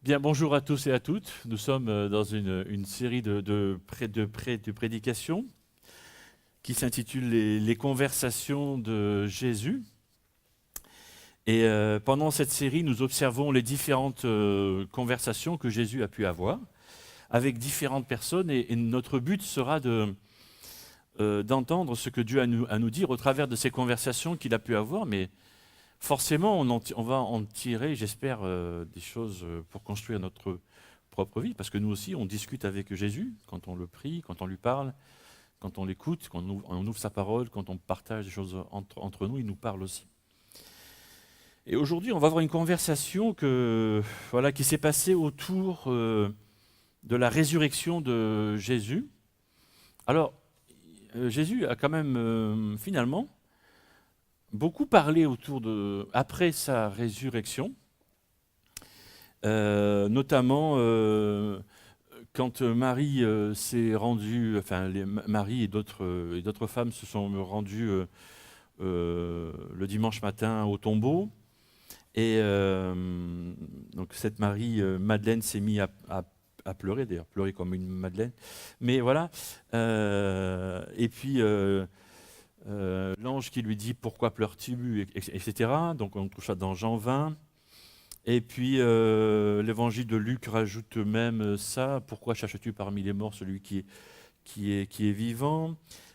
Bien, bonjour à tous et à toutes. Nous sommes dans une série de prédications qui s'intitule les conversations de Jésus. Et pendant cette série, nous observons les différentes conversations que Jésus a pu avoir avec différentes personnes. Et notre but sera d'entendre ce que Dieu a à nous dire au travers de ces conversations qu'il a pu avoir. Mais forcément, on va en tirer, j'espère, des choses pour construire notre propre vie, parce que nous aussi, on discute avec Jésus quand on le prie, quand on lui parle, quand on l'écoute, quand on ouvre sa parole, quand on partage des choses entre nous, il nous parle aussi. Et aujourd'hui, on va avoir une conversation qui s'est passée autour de la résurrection de Jésus. Alors, Jésus a quand même, finalement, beaucoup parlé après sa résurrection, notamment quand Marie s'est rendue, Marie et d'autres femmes se sont rendues le dimanche matin au tombeau. Et donc cette Marie, Madeleine, s'est mise à pleurer, d'ailleurs, pleurer comme une Madeleine. Mais voilà. Et puis l'ange qui lui dit pourquoi pleures-tu, etc. Donc on trouve ça dans Jean 20. Et puis l'évangile de Luc rajoute même ça, pourquoi cherches-tu parmi les morts celui qui est vivant.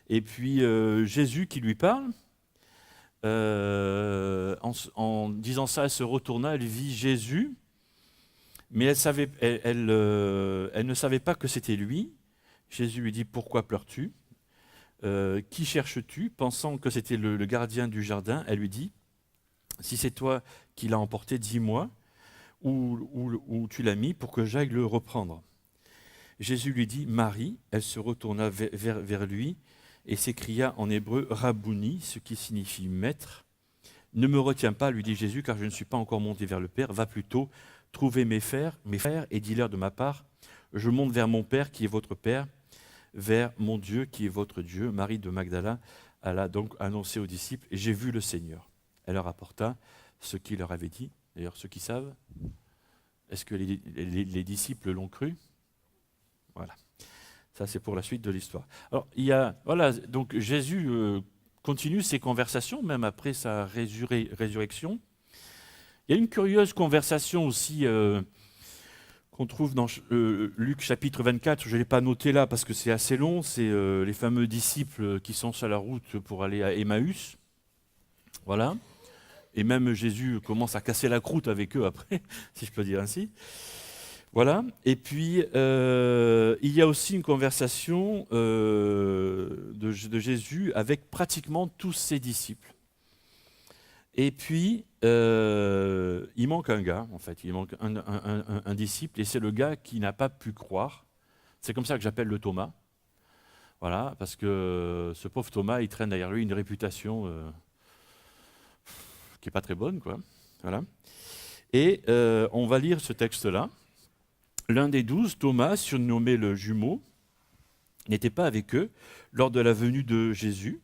Et puis Jésus qui lui parle, en disant ça, elle se retourna, elle vit Jésus, mais elle ne savait pas que c'était lui. Jésus lui dit, pourquoi pleures-tu? Qui cherches-tu? Pensant que c'était le gardien du jardin, elle lui dit, si c'est toi qui l'as emporté, dis-moi où tu l'as mis pour que j'aille le reprendre. Jésus lui dit, Marie. Elle se retourna vers lui et s'écria en hébreu, Rabouni, ce qui signifie maître. Ne me retiens pas, lui dit Jésus, car je ne suis pas encore monté vers le Père. Va plutôt trouver mes frères et dis-leur de ma part, je monte vers mon Père qui est votre Père, vers mon Dieu qui est votre Dieu. Marie de Magdala alla donc annoncer aux disciples, j'ai vu le Seigneur. Elle leur apporta ce qu'il leur avait dit. D'ailleurs, ceux qui savent, est-ce que les disciples l'ont cru? Voilà. Ça, c'est pour la suite de l'histoire. Alors, voilà, donc Jésus continue ses conversations, même après sa résurrection. Il y a une curieuse conversation aussi qu'on trouve dans Luc chapitre 24. Je ne l'ai pas noté là parce que c'est assez long. C'est les fameux disciples qui sont sur la route pour aller à Emmaüs. Voilà. Et même Jésus commence à casser la croûte avec eux après, si je peux dire ainsi. Voilà. Et puis, il y a aussi une conversation de Jésus avec pratiquement tous ses disciples. Et puis, il manque un gars, en fait. Il manque un disciple, et c'est le gars qui n'a pas pu croire. C'est comme ça que j'appelle le Thomas. Voilà, parce que ce pauvre Thomas, il traîne derrière lui une réputation qui n'est pas très bonne, quoi. Voilà. Et on va lire ce texte-là. L'un des 12, Thomas, surnommé le jumeau, n'était pas avec eux lors de la venue de Jésus.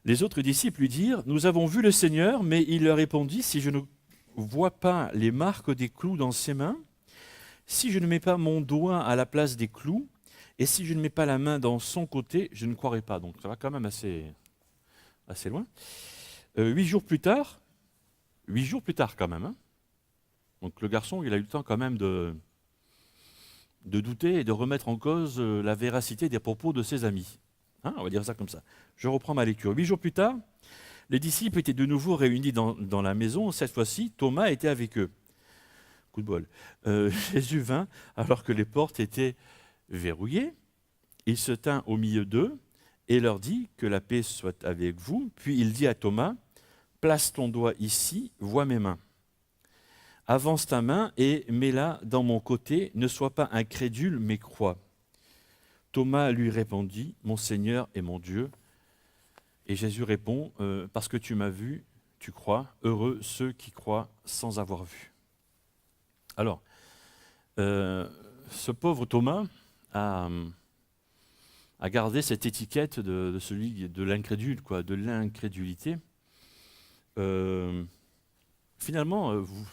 Les autres disciples lui dirent, nous avons vu le Seigneur, mais il leur répondit, si je ne vois pas les marques des clous dans ses mains, si je ne mets pas mon doigt à la place des clous, et si je ne mets pas la main dans son côté, je ne croirai pas. Donc ça va quand même assez loin. 8 jours plus tard quand même, hein. Donc le garçon, il a eu le temps quand même de douter et de remettre en cause la véracité des propos de ses amis. Hein, on va dire ça comme ça. Je reprends ma lecture. 8 jours plus tard, les disciples étaient de nouveau réunis dans la maison. Cette fois-ci, Thomas était avec eux. Coup de bol. Jésus vint alors que les portes étaient verrouillées. Il se tint au milieu d'eux et leur dit que la paix soit avec vous. Puis il dit à Thomas, place ton doigt ici, vois mes mains. Avance ta main et mets-la dans mon côté, ne sois pas incrédule, mais crois. Thomas lui répondit, mon Seigneur et mon Dieu. Et Jésus répond, parce que tu m'as vu, tu crois, heureux ceux qui croient sans avoir vu. Alors, ce pauvre Thomas a gardé cette étiquette de celui de l'incrédule, quoi, de l'incrédulité. Finalement, vous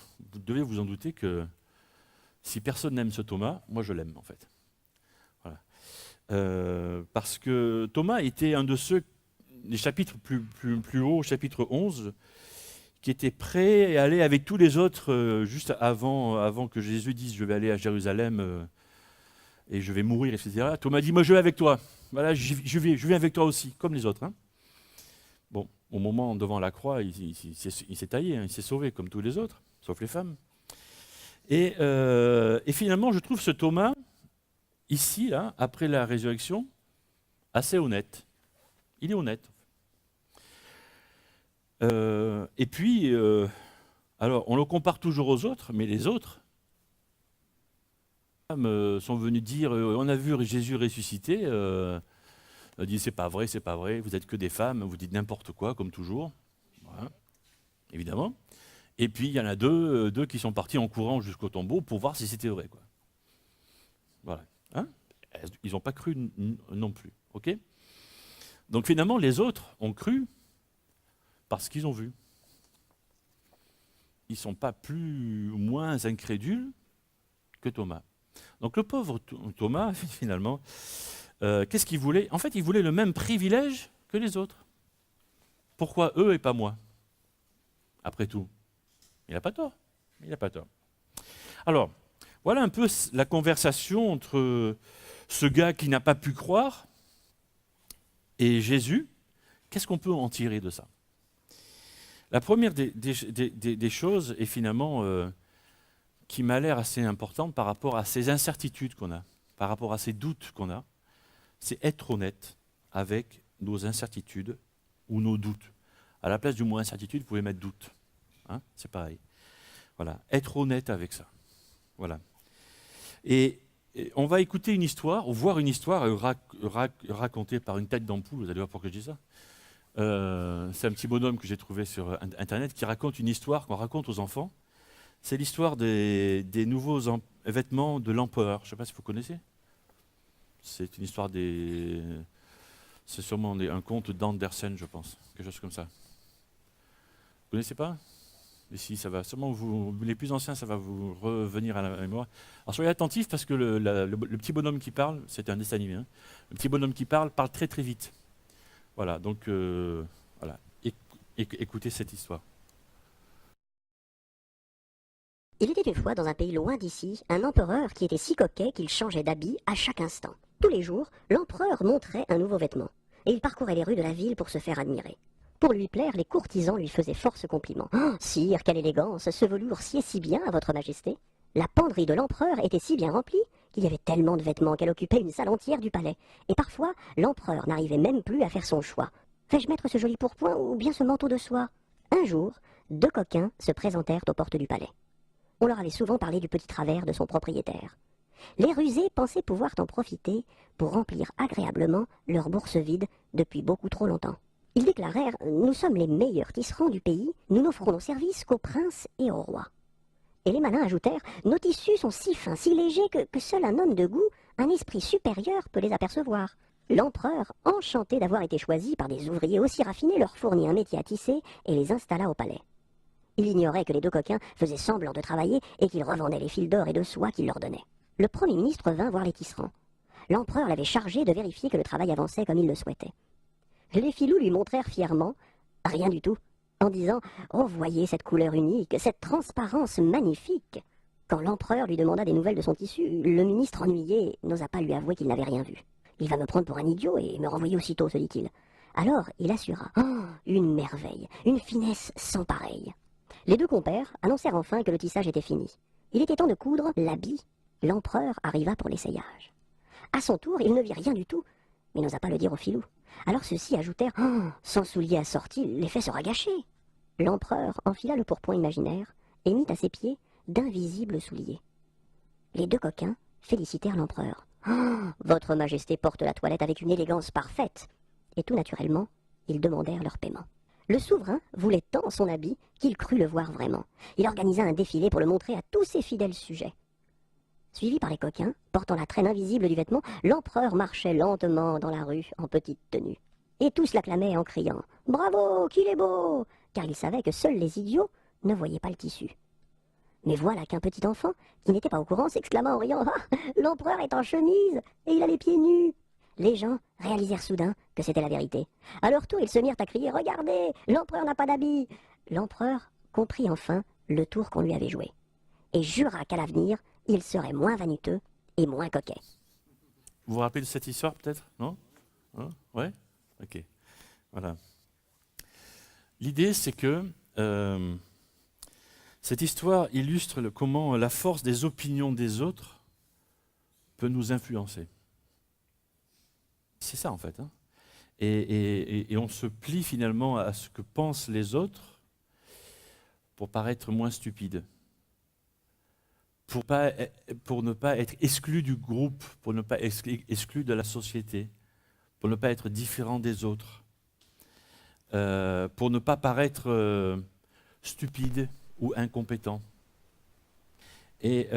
devez vous en douter que Si personne n'aime ce Thomas, moi je l'aime en fait. Voilà. Parce que Thomas était un de ceux, les chapitres plus hauts, chapitre 11, qui était prêt à aller avec tous les autres juste avant que Jésus dise « je vais aller à Jérusalem et je vais mourir », etc. Thomas dit « moi je vais avec toi, voilà, je viens avec toi aussi, comme les autres. Hein. » Bon, au moment devant la croix, il s'est taillé, hein, il s'est sauvé comme tous les autres, sauf les femmes. Et finalement, je trouve ce Thomas, ici, là, après la résurrection, assez honnête. Il est honnête. Et puis, alors, on le compare toujours aux autres, mais les autres sont venus dire on a vu Jésus ressuscité. On dit c'est pas vrai, vous êtes que des femmes, vous dites n'importe quoi, comme toujours. Voilà, évidemment. Et puis, il y en a deux qui sont partis en courant jusqu'au tombeau pour voir si c'était vrai. Quoi. Voilà. Hein, ils n'ont pas cru non plus. Ok. Donc, finalement, les autres ont cru parce qu'ils ont vu. Ils ne sont pas plus ou moins incrédules que Thomas. Donc, le pauvre Thomas, finalement, qu'est-ce qu'il voulait? En fait, il voulait le même privilège que les autres. Pourquoi eux et pas moi? Après tout. Il n'a pas tort. Il n'a pas tort. Alors, voilà un peu la conversation entre ce gars qui n'a pas pu croire et Jésus. Qu'est-ce qu'on peut en tirer de ça? La première des choses est finalement qui m'a l'air assez importante par rapport à ces incertitudes qu'on a, par rapport à ces doutes qu'on a, c'est être honnête avec nos incertitudes ou nos doutes. À la place du mot incertitude, vous pouvez mettre doute. Hein, c'est pareil. Voilà, être honnête avec ça. Voilà. Et on va écouter une histoire, ou voir une histoire racontée par une tête d'ampoule, vous allez voir pourquoi je dis ça. C'est un petit bonhomme que j'ai trouvé sur Internet qui raconte une histoire qu'on raconte aux enfants. C'est l'histoire des nouveaux vêtements de l'empereur. Je ne sais pas si vous connaissez. C'est une histoire des... C'est sûrement un conte d'Andersen, je pense. Quelque chose comme ça. Vous connaissez pas? Et si, ça va. Sûrement les plus anciens, ça va vous revenir à la mémoire. Alors soyez attentifs parce que le petit bonhomme qui parle, c'est un dessin animé, hein. Le petit bonhomme qui parle très très vite. Voilà, donc voilà. Écoutez cette histoire. Il était une fois dans un pays loin d'ici, un empereur qui était si coquet qu'il changeait d'habit à chaque instant. Tous les jours, l'empereur montrait un nouveau vêtement, et il parcourait les rues de la ville pour se faire admirer. Pour lui plaire, les courtisans lui faisaient force compliments. « Oh, sire, quelle élégance! Ce velours sied si bien à votre majesté !» La penderie de l'empereur était si bien remplie qu'il y avait tellement de vêtements qu'elle occupait une salle entière du palais. Et parfois, l'empereur n'arrivait même plus à faire son choix. Vais-je mettre ce joli pourpoint ou bien ce manteau de soie? Un jour, deux coquins se présentèrent aux portes du palais. On leur avait souvent parlé du petit travers de son propriétaire. Les rusés pensaient pouvoir en profiter pour remplir agréablement leur bourse vide depuis beaucoup trop longtemps. Ils déclarèrent « Nous sommes les meilleurs tisserands du pays, nous n'offrons nos services qu'aux princes et aux rois. » Et les malins ajoutèrent « Nos tissus sont si fins, si légers que seul un homme de goût, un esprit supérieur peut les apercevoir. » L'empereur, enchanté d'avoir été choisi par des ouvriers aussi raffinés, leur fournit un métier à tisser et les installa au palais. Il ignorait que les deux coquins faisaient semblant de travailler et qu'ils revendaient les fils d'or et de soie qu'ils leur donnaient. Le Premier ministre vint voir les tisserands. L'empereur l'avait chargé de vérifier que le travail avançait comme il le souhaitait. Les filous lui montrèrent fièrement « rien du tout », en disant « Oh, voyez cette couleur unique, cette transparence magnifique !» Quand l'empereur lui demanda des nouvelles de son tissu, le ministre ennuyé n'osa pas lui avouer qu'il n'avait rien vu. « Il va me prendre pour un idiot et me renvoyer aussitôt », se dit-il. Alors il assura « Oh, une merveille, une finesse sans pareille !» Les deux compères annoncèrent enfin que le tissage était fini. Il était temps de coudre l'habit. L'empereur arriva pour l'essayage. À son tour, il ne vit rien du tout, mais n'osa pas le dire aux filous. Alors ceux-ci ajoutèrent « Oh, sans souliers assortis, l'effet sera gâché !» L'empereur enfila le pourpoint imaginaire et mit à ses pieds d'invisibles souliers. Les deux coquins félicitèrent l'empereur. « Oh, votre majesté porte la toilette avec une élégance parfaite !» Et tout naturellement, ils demandèrent leur paiement. Le souverain voulait tant son habit qu'il crut le voir vraiment. Il organisa un défilé pour le montrer à tous ses fidèles sujets. Suivi par les coquins, portant la traîne invisible du vêtement, l'empereur marchait lentement dans la rue en petite tenue. Et tous l'acclamaient en criant « Bravo, qu'il est beau !» car ils savaient que seuls les idiots ne voyaient pas le tissu. Mais voilà qu'un petit enfant, qui n'était pas au courant, s'exclama en riant « Ah, l'empereur est en chemise et il a les pieds nus !» Les gens réalisèrent soudain que c'était la vérité. À leur tour, ils se mirent à crier « Regardez, l'empereur n'a pas d'habit !» L'empereur comprit enfin le tour qu'on lui avait joué et jura qu'à l'avenir, il serait moins vaniteux et moins coquet. Vous vous rappelez de cette histoire peut-être? Non? Hein? Ouais? Ok. Voilà. L'idée, c'est que cette histoire illustre comment la force des opinions des autres peut nous influencer. C'est ça en fait. Hein. Et on se plie finalement à ce que pensent les autres pour paraître moins stupide, pour ne pas être exclu du groupe, pour ne pas être exclu de la société, pour ne pas être différent des autres, pour ne pas paraître stupide ou incompétent. Et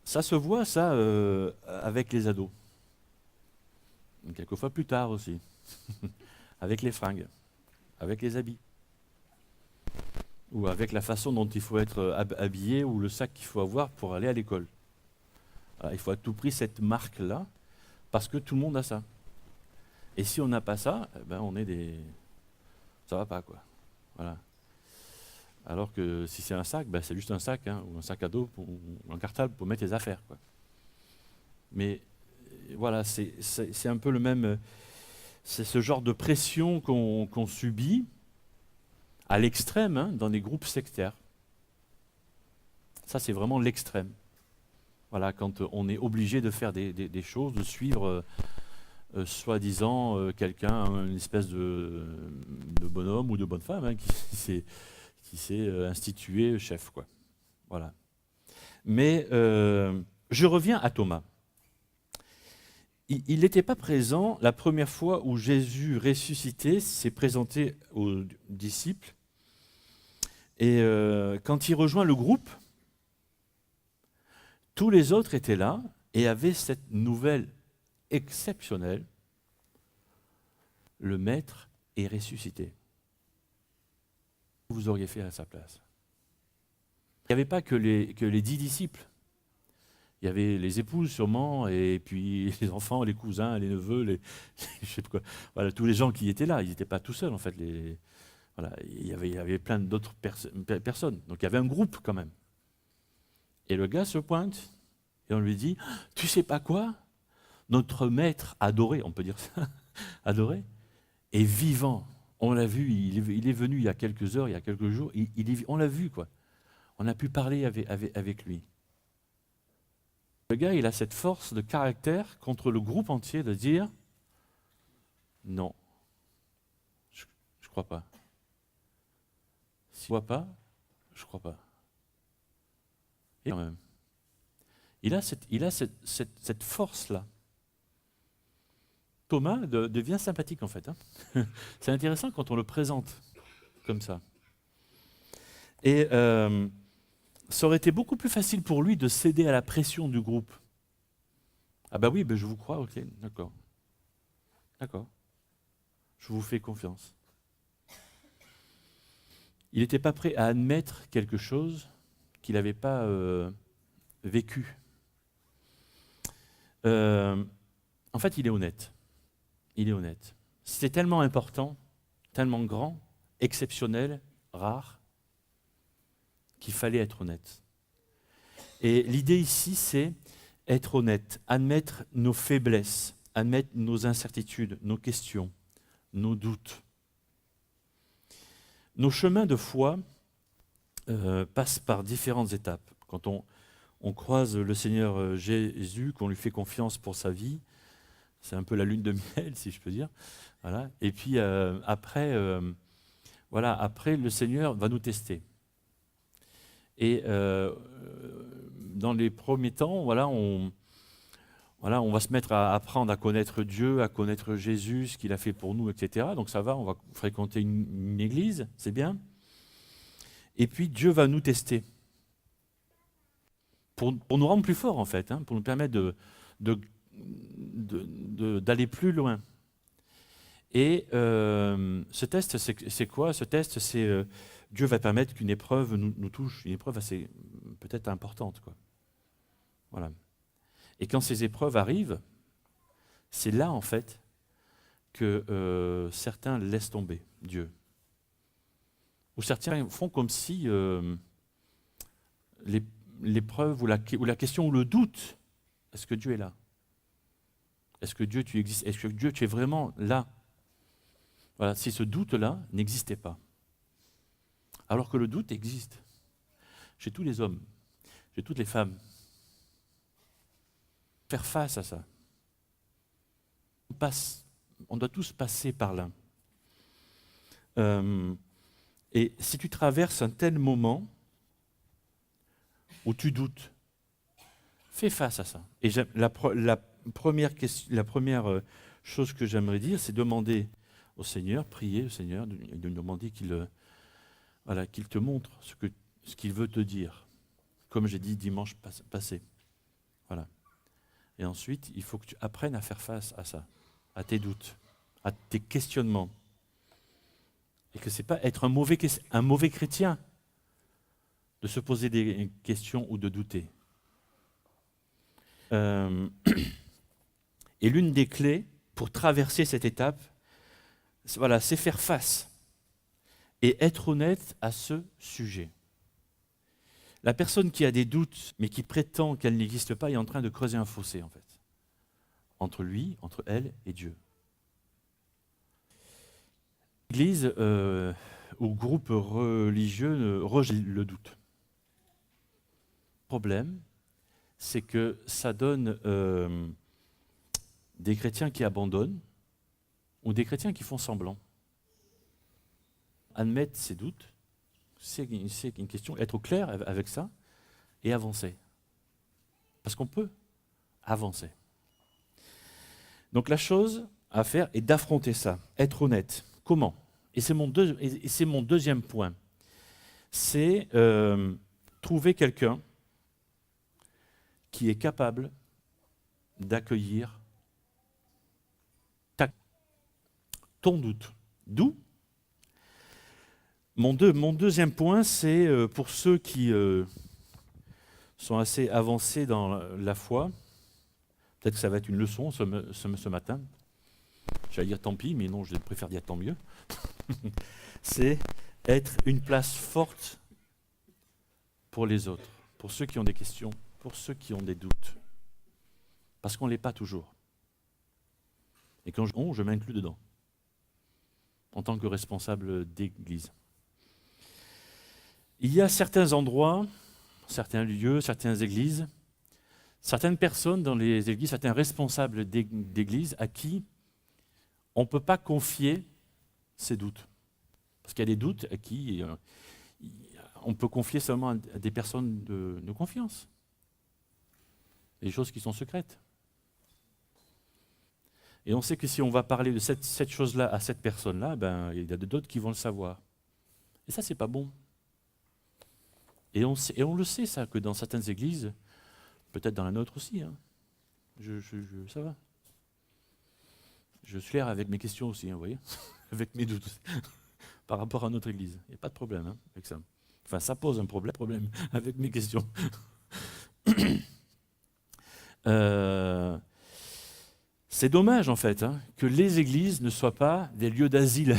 ça se voit, ça, avec les ados. Quelquefois plus tard aussi. Avec les fringues, avec les habits. Ou avec la façon dont il faut être habillé ou le sac qu'il faut avoir pour aller à l'école. Alors, il faut à tout prix cette marque-là, parce que tout le monde a ça. Et si on n'a pas ça, eh ben on est des... Ça va pas, quoi. Voilà. Alors que si c'est un sac, ben c'est juste un sac, hein, ou un sac à dos, ou un cartable pour mettre les affaires, quoi. Mais voilà, c'est un peu le même... C'est ce genre de pression qu'on subit à l'extrême, hein, dans des groupes sectaires. Ça, c'est vraiment l'extrême. Voilà, quand on est obligé de faire des choses, de suivre soi-disant quelqu'un, une espèce de bonhomme ou de bonne femme, hein, qui s'est institué chef, quoi. Voilà. Mais je reviens à Thomas. Il n'était pas présent la première fois où Jésus ressuscité s'est présenté aux disciples. Et quand il rejoint le groupe, tous les autres étaient là et avaient cette nouvelle exceptionnelle: le Maître est ressuscité. Vous auriez fait à sa place. Il n'y avait pas que les 10 disciples. Il y avait les épouses sûrement, et puis les enfants, les cousins, les neveux, je sais pas quoi. Voilà, tous les gens qui étaient là. Ils n'étaient pas tout seuls en fait. Voilà, il y avait plein d'autres personnes. Donc il y avait un groupe quand même. Et le gars se pointe et on lui dit: tu sais pas quoi? Notre maître adoré, on peut dire ça, adoré, est vivant. On l'a vu, il est venu il y a quelques heures, il y a quelques jours, on l'a vu, quoi. On a pu parler avec lui. Le gars, il a cette force de caractère contre le groupe entier de dire: non, je ne crois pas. Si je ne crois pas, je ne crois pas. Et quand même, il a cette force-là. Thomas devient sympathique en fait. Hein. C'est intéressant quand on le présente comme ça. Et ça aurait été beaucoup plus facile pour lui de céder à la pression du groupe. Ah bah oui, ben je vous crois, ok, d'accord. D'accord. Je vous fais confiance. Il n'était pas prêt à admettre quelque chose qu'il n'avait pas vécu. En fait, il est honnête. Il est honnête. C'était tellement important, tellement grand, exceptionnel, rare, qu'il fallait être honnête. Et l'idée ici, c'est être honnête, admettre nos faiblesses, admettre nos incertitudes, nos questions, nos doutes. Nos chemins de foi passent par différentes étapes. Quand on croise le Seigneur Jésus, qu'on lui fait confiance pour sa vie, c'est un peu la lune de miel, si je peux dire. Voilà. Et puis après, le Seigneur va nous tester. Et dans les premiers temps, on va se mettre à apprendre à connaître Dieu, à connaître Jésus, ce qu'il a fait pour nous, etc. Donc ça va, on va fréquenter une église, c'est bien. Et puis Dieu va nous tester pour nous rendre plus forts en fait, hein, pour nous permettre d'aller plus loin. Et ce test, c'est quoi? Ce test, c'est Dieu va permettre qu'une épreuve nous touche, une épreuve assez peut-être importante, quoi. Voilà. Et quand ces épreuves arrivent, c'est là, en fait, que certains laissent tomber Dieu. Ou certains font comme si l'épreuve ou la question ou le doute, est-ce que Dieu est là? Est-ce que Dieu, tu existes? Est-ce que Dieu, tu es vraiment là? Voilà, si ce doute-là n'existait pas. Alors que le doute existe chez tous les hommes, chez toutes les femmes. Faire face à ça. On doit tous passer par là. Et si tu traverses un tel moment où tu doutes, fais face à ça. Et la première chose que j'aimerais dire, c'est demander au Seigneur, prier au Seigneur, de lui demander qu'il te montre ce qu'il veut te dire, comme j'ai dit dimanche passé. Voilà. Et ensuite, il faut que tu apprennes à faire face à ça, à tes doutes, à tes questionnements. Et que ce n'est pas être un mauvais chrétien de se poser des questions ou de douter. Et l'une des clés pour traverser cette étape, c'est faire face et être honnête à ce sujet. La personne qui a des doutes, mais qui prétend qu'elle n'existe pas, est en train de creuser un fossé, en fait, entre lui, entre elle et Dieu. L'Église ou groupe religieux rejette le doute. Le problème, c'est que ça donne des chrétiens qui abandonnent ou des chrétiens qui font semblant. Admettre ses doutes, c'est une question, être au clair avec ça et avancer. Parce qu'on peut avancer. Donc la chose à faire est d'affronter ça, être honnête. Comment? Et c'est mon deuxième point. C'est trouver quelqu'un qui est capable d'accueillir ton doute. D'où mon deuxième point, c'est pour ceux qui sont assez avancés dans la foi, peut-être que ça va être une leçon ce matin, j'allais dire tant pis, mais non, je préfère dire tant mieux, c'est être une place forte pour les autres, pour ceux qui ont des questions, pour ceux qui ont des doutes. Parce qu'on ne l'est pas toujours. Et quand je m'inclus dedans, en tant que responsable d'église. Il y a certains endroits, certains lieux, certaines églises, certaines personnes dans les églises, certains responsables d'église à qui on ne peut pas confier ses doutes. Parce qu'il y a des doutes à qui on peut confier seulement à des personnes de confiance. Des choses qui sont secrètes. Et on sait que si on va parler de cette chose-là à cette personne-là, ben, il y a d'autres qui vont le savoir. Et ça, c'est pas bon. Et on le sait, ça, que dans certaines églises, peut-être dans la nôtre aussi, hein, ça va. Je suis clair avec mes questions aussi, hein, vous voyez, avec mes doutes par rapport à notre église. Il n'y a pas de problème hein, avec ça. Enfin, ça pose un problème avec mes questions. C'est dommage, en fait, hein, que les églises ne soient pas des lieux d'asile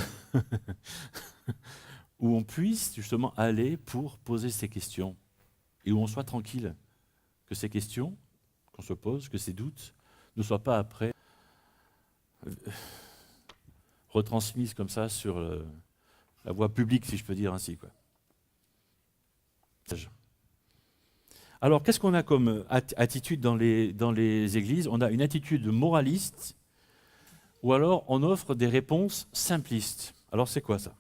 où on puisse justement aller pour poser ces questions et où on soit tranquille, que ces questions qu'on se pose, que ces doutes ne soient pas après retransmises comme ça sur la voie publique, si je peux dire ainsi, quoi. Alors, qu'est-ce qu'on a comme attitude dans les églises? On a une attitude moraliste, ou alors on offre des réponses simplistes. Alors, c'est quoi ça?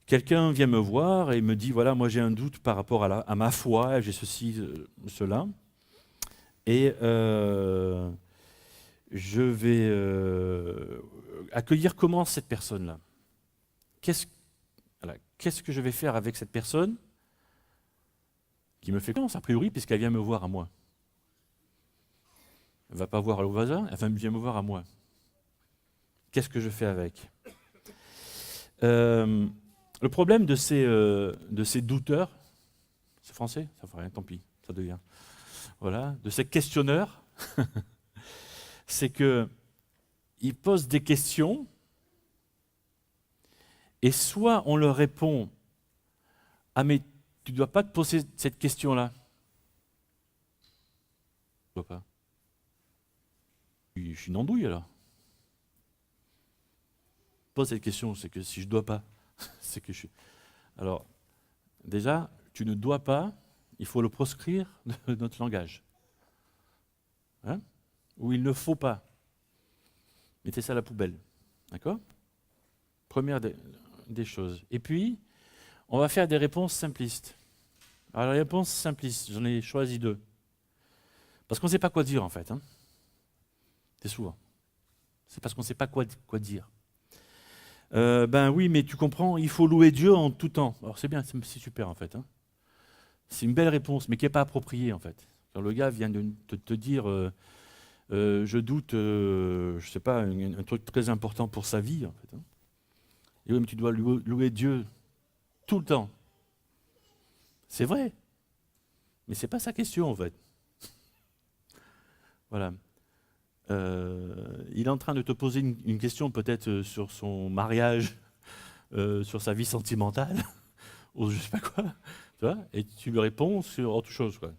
Quelqu'un vient me voir et me dit, voilà, moi j'ai un doute par rapport à ma foi, j'ai ceci, cela, et je vais accueillir comment cette personne-là? Qu'est-ce que je vais faire avec cette personne qui me fait confiance, a priori, puisqu'elle vient me voir à moi? Elle ne va pas voir le voisin, elle vient me voir à moi. Qu'est-ce que je fais avec? Le problème de ces douteurs, c'est français, ça fait rien, tant pis, ça devient. Voilà, de ces questionneurs, c'est que ils posent des questions et soit on leur répond « Ah mais tu ne dois pas te poser cette question-là. » Je ne dois pas. Je suis une andouille alors. Pose cette question, c'est que si je ne dois pas, c'est que je suis... Alors, déjà, tu ne dois pas, il faut le proscrire de notre langage. Hein? Ou il ne faut pas. Mettez ça à la poubelle. D'accord? Première des choses. Et puis, on va faire des réponses simplistes. Alors, les réponses simplistes, j'en ai choisi 2. Parce qu'on ne sait pas quoi dire, en fait. Hein. C'est souvent. C'est parce qu'on ne sait pas quoi dire. Ben oui, mais tu comprends, il faut louer Dieu en tout temps. Alors, c'est bien, c'est super, en fait. Hein. C'est une belle réponse, mais qui n'est pas appropriée, en fait. Quand le gars vient de te dire... je doute, je ne sais pas, un truc très important pour sa vie, en fait. Hein. Et oui, mais tu dois louer Dieu tout le temps. C'est vrai, mais ce n'est pas sa question, en fait. Voilà. Il est en train de te poser une question peut-être sur son mariage, sur sa vie sentimentale, ou je ne sais pas quoi, tu vois, et tu lui réponds sur autre chose, quoi.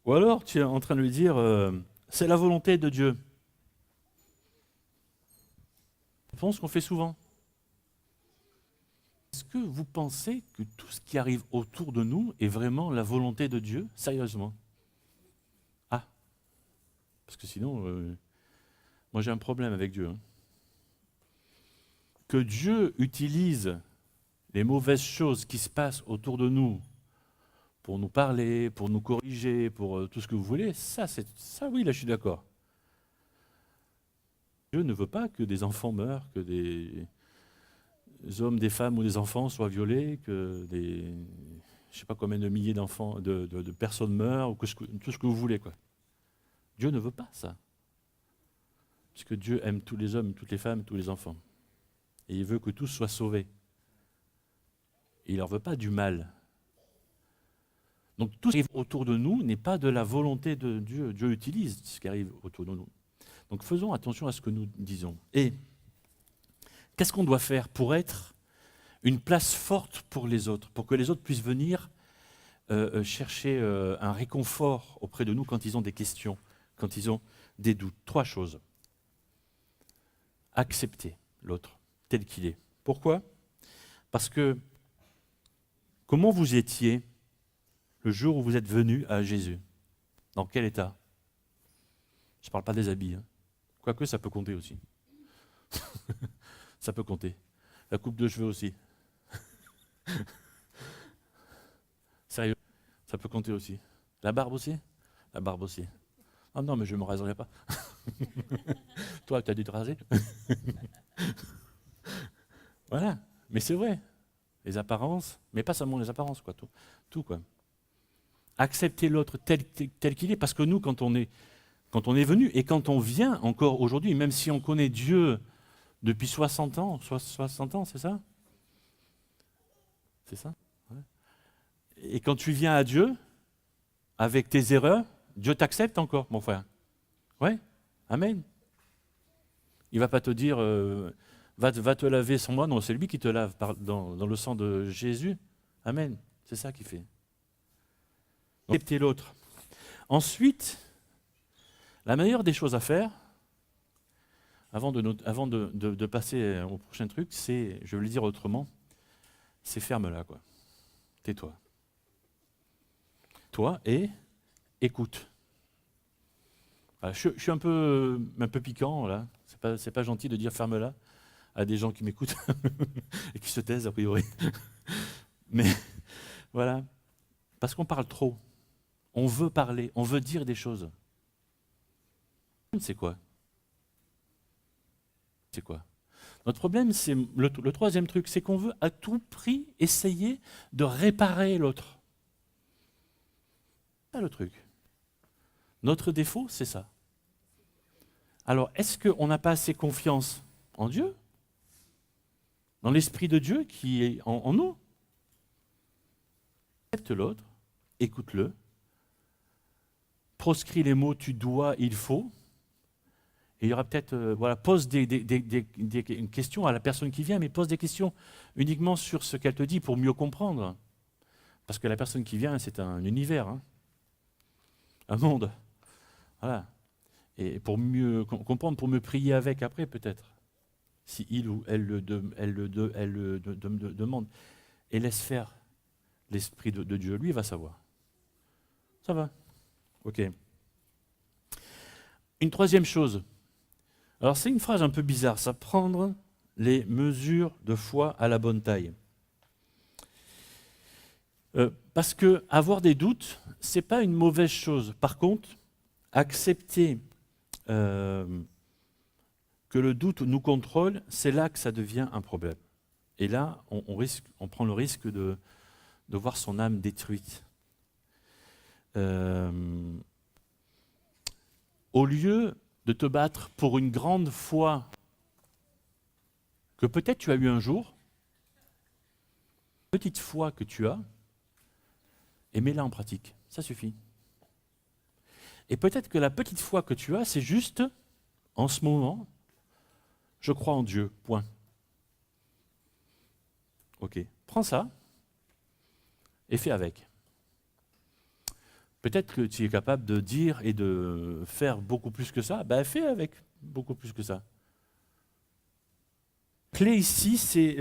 Ou alors, tu es en train de lui dire, c'est la volonté de Dieu. Réponse qu'on fait souvent. Est-ce que vous pensez que tout ce qui arrive autour de nous est vraiment la volonté de Dieu, sérieusement? Ah, parce que sinon, moi j'ai un problème avec Dieu. Hein. Que Dieu utilise les mauvaises choses qui se passent autour de nous pour nous parler, pour nous corriger, pour tout ce que vous voulez, ça oui, là je suis d'accord. Dieu ne veut pas que des enfants meurent, que des hommes, des femmes ou des enfants soient violés, que des, je ne sais pas combien de milliers d'enfants, de personnes meurent, ou tout ce que vous voulez, quoi. Dieu ne veut pas ça. Puisque Dieu aime tous les hommes, toutes les femmes, tous les enfants. Et il veut que tous soient sauvés. Et il ne leur veut pas du mal. Donc tout ce qui arrive autour de nous n'est pas de la volonté de Dieu. Dieu utilise ce qui arrive autour de nous. Donc faisons attention à ce que nous disons. Et qu'est-ce qu'on doit faire pour être une place forte pour les autres, pour que les autres puissent venir chercher un réconfort auprès de nous quand ils ont des questions, quand ils ont des doutes? 3 choses. Accepter l'autre tel qu'il est. Pourquoi? Parce que comment vous étiez le jour où vous êtes venu à Jésus? Dans quel état? Je ne parle pas des habits. Hein. Quoique ça peut compter aussi. Ça peut compter. La coupe de cheveux aussi. Sérieux, ça peut compter aussi. La barbe aussi? La barbe aussi. Ah non, mais je ne me raserai pas. Toi, tu as dû te raser. Voilà, mais c'est vrai. Les apparences, mais pas seulement les apparences, quoi. Tout quoi. Accepter l'autre tel qu'il est, parce que nous, quand on est venu, et quand on vient encore aujourd'hui, même si on connaît Dieu depuis 60 ans, 60 ans, c'est ça? C'est ça? Ouais. Et quand tu viens à Dieu, avec tes erreurs, Dieu t'accepte encore, mon frère. Ouais, amen. Il ne va pas te dire, va te laver sans moi, non, c'est lui qui te lave dans le sang de Jésus. Amen, c'est ça qu'il fait. Accepter l'autre. Ensuite, la meilleure des choses à faire, avant de passer au prochain truc, c'est, je vais le dire autrement, c'est ferme-la, quoi. Tais-toi. Toi et écoute. Voilà, je suis un peu piquant, là. C'est pas gentil de dire ferme-la à des gens qui m'écoutent et qui se taisent, a priori. Mais voilà, parce qu'on parle trop. On veut parler, on veut dire des choses. C'est quoi? C'est quoi? Notre problème, c'est le troisième truc, c'est qu'on veut à tout prix essayer de réparer l'autre. C'est ça le truc. Notre défaut, c'est ça. Alors, est-ce qu'on n'a pas assez confiance en Dieu? dans l'Esprit de Dieu qui est en nous. Accepte l'autre, écoute-le, proscris les mots tu dois, il faut, et il y aura peut-être, pose une question à la personne qui vient, mais pose des questions uniquement sur ce qu'elle te dit pour mieux comprendre. Parce que la personne qui vient, c'est un univers, hein, un monde. Voilà. Et pour mieux comprendre, pour me prier avec après peut-être, si il ou elle le demande, et laisse faire l'Esprit de Dieu, lui va savoir. Ça va. Ok. Une troisième chose. Alors c'est une phrase un peu bizarre, ça, prendre les mesures de foi à la bonne taille. Parce que avoir des doutes, c'est pas une mauvaise chose. Par contre, accepter que le doute nous contrôle, c'est là que ça devient un problème. Et là, on prend le risque de voir son âme détruite. Au lieu de te battre pour une grande foi que peut-être tu as eu un jour, petite foi que tu as, et mets-la en pratique. Ça suffit. Et peut-être que la petite foi que tu as, c'est juste, en ce moment, je crois en Dieu, point. Ok, prends ça et fais avec. Peut-être que tu es capable de dire et de faire beaucoup plus que ça, ben fais avec beaucoup plus que ça. La clé ici, c'est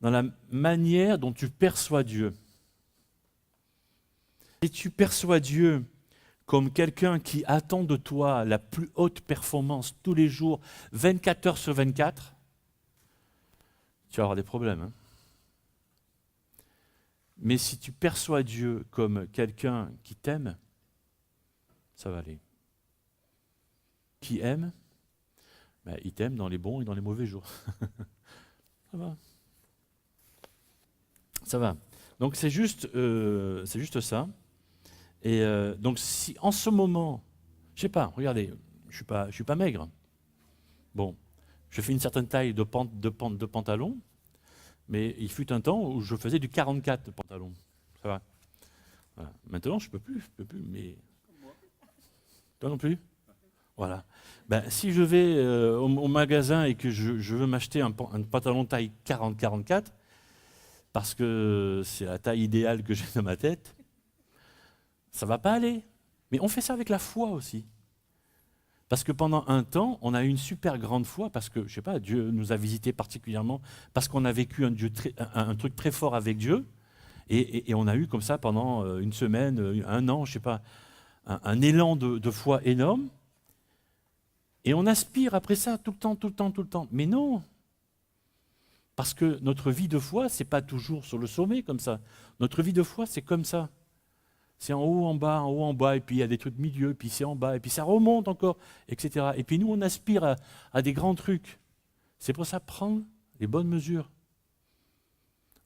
dans la manière dont tu perçois Dieu. Si tu perçois Dieu comme quelqu'un qui attend de toi la plus haute performance tous les jours, 24 heures sur 24, tu vas avoir des problèmes. Hein. Mais si tu perçois Dieu comme quelqu'un qui t'aime, ça va aller. Qui aime, ben, il t'aime dans les bons et dans les mauvais jours. Ça va. Ça va. Donc c'est juste ça. Et donc si en ce moment, je sais pas, regardez, je suis pas maigre. Bon, je fais une certaine taille de pantalon, mais il fut un temps où je faisais du 44 de pantalon. Ça va. Voilà. Maintenant, je peux plus, mais toi non plus. Voilà. Ben, si je vais au magasin et que je veux m'acheter un pantalon taille 40-44, parce que c'est la taille idéale que j'ai dans ma tête, ça ne va pas aller. Mais on fait ça avec la foi aussi. Parce que pendant un temps, on a eu une super grande foi, parce que, je sais pas, Dieu nous a visités particulièrement, parce qu'on a vécu un truc très fort avec Dieu, et on a eu comme ça pendant une semaine, un an, je sais pas, un élan de foi énorme, et on aspire après ça tout le temps. Mais non, parce que notre vie de foi, c'est pas toujours sur le sommet comme ça. Notre vie de foi, c'est comme ça. C'est en haut, en bas, et puis il y a des trucs milieu, puis c'est en bas, et puis ça remonte encore, etc. Et puis nous, on aspire à des grands trucs. C'est pour ça, prendre les bonnes mesures.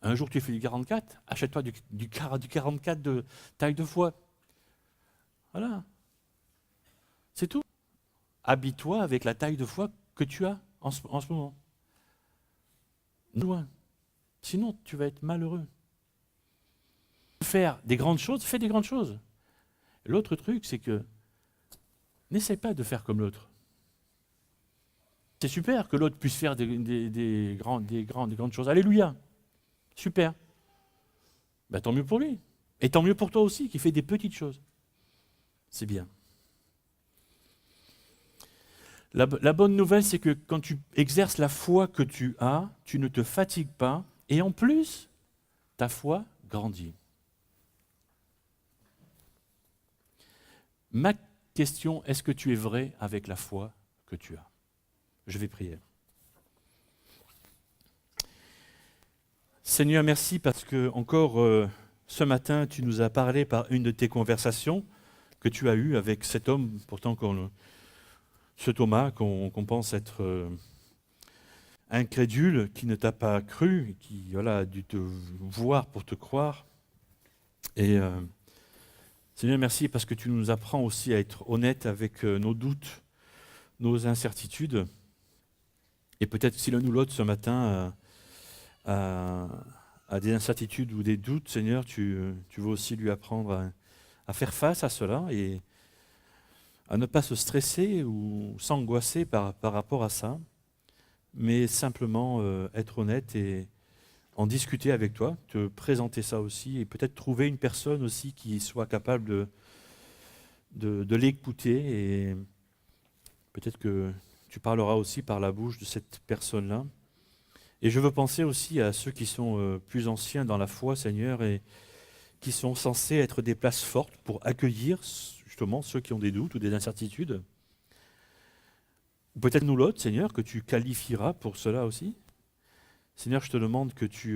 Un jour, tu fais du 44, achète-toi du 44 de taille de foi. Voilà. C'est tout. Habille-toi avec la taille de foi que tu as en ce moment. Loin. Sinon, tu vas être malheureux. Faire des grandes choses, fais des grandes choses. L'autre truc, c'est que n'essaie pas de faire comme l'autre. C'est super que l'autre puisse faire des grandes choses. Alléluia. Super. Ben, tant mieux pour lui. Et tant mieux pour toi aussi, qui fait des petites choses. C'est bien. La bonne nouvelle, c'est que quand tu exerces la foi que tu as, tu ne te fatigues pas. Et en plus, ta foi grandit. Ma question, est-ce que tu es vrai avec la foi que tu as? Je vais prier. Seigneur, merci parce que encore ce matin, tu nous as parlé par une de tes conversations que tu as eues avec cet homme, pourtant ce Thomas qu'on pense être incrédule, qui ne t'a pas cru, qui a dû te voir pour te croire. Et Seigneur, merci parce que tu nous apprends aussi à être honnêtes avec nos doutes, nos incertitudes. Et peut-être si l'un ou l'autre ce matin à, à des incertitudes ou des doutes, Seigneur, tu veux aussi lui apprendre à faire face à cela et à ne pas se stresser ou s'angoisser par rapport à ça, mais simplement être honnête et en discuter avec toi, te présenter ça aussi et peut-être trouver une personne aussi qui soit capable de l'écouter et peut-être que tu parleras aussi par la bouche de cette personne-là. Et je veux penser aussi à ceux qui sont plus anciens dans la foi, Seigneur, et qui sont censés être des places fortes pour accueillir justement ceux qui ont des doutes ou des incertitudes. Ou peut-être nous l'autre, Seigneur, que tu qualifieras pour cela aussi. Seigneur, je te demande que tu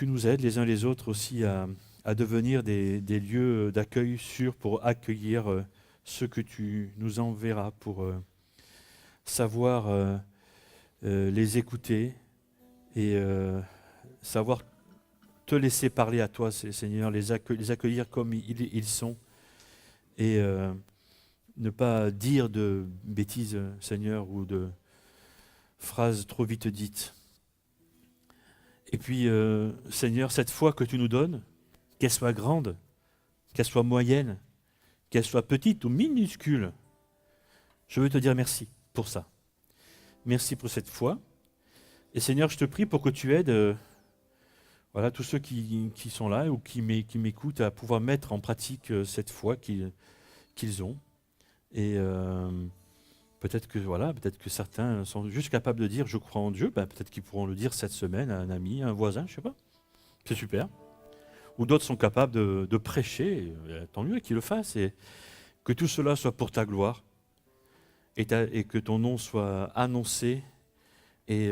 nous aides les uns les autres aussi à devenir des lieux d'accueil sûrs pour accueillir ceux que tu nous enverras, pour savoir les écouter et savoir te laisser parler à toi, Seigneur, les accueillir comme ils sont et ne pas dire de bêtises, Seigneur, ou de phrases trop vite dites. Et puis, Seigneur, cette foi que tu nous donnes, qu'elle soit grande, qu'elle soit moyenne, qu'elle soit petite ou minuscule, je veux te dire merci pour ça. Merci pour cette foi. Et Seigneur, je te prie pour que tu aides voilà, tous ceux qui sont là ou qui m'écoutent à pouvoir mettre en pratique cette foi qu'ils ont. Et peut-être que certains sont juste capables de dire « je crois en Dieu », peut-être qu'ils pourront le dire cette semaine à un ami, à un voisin, je ne sais pas. C'est super. Ou d'autres sont capables de prêcher, tant mieux qu'ils le fassent, et que tout cela soit pour ta gloire, et que ton nom soit annoncé, et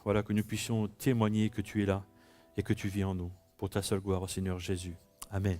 voilà, que nous puissions témoigner que tu es là, et que tu vis en nous, pour ta seule gloire, au Seigneur Jésus. Amen.